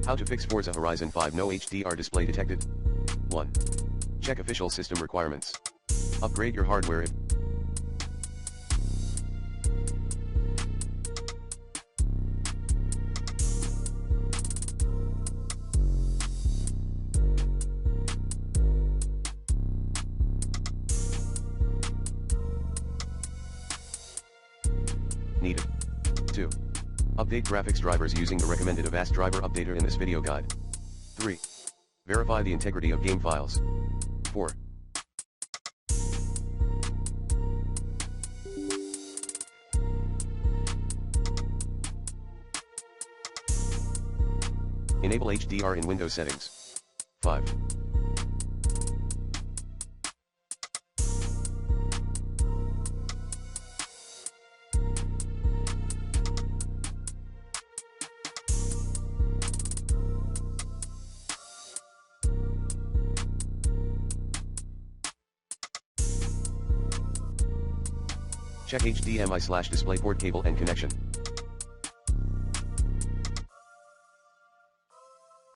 How to fix Forza Horizon 5 No HDR Display Detected. 1. Check official system requirements. Upgrade your hardware if needed. 2. Update graphics drivers using the recommended Avast driver updater in this video guide. 3. Verify the integrity of game files. 4. Enable HDR in Windows settings. 5. Check HDMI/DisplayPort cable and connection.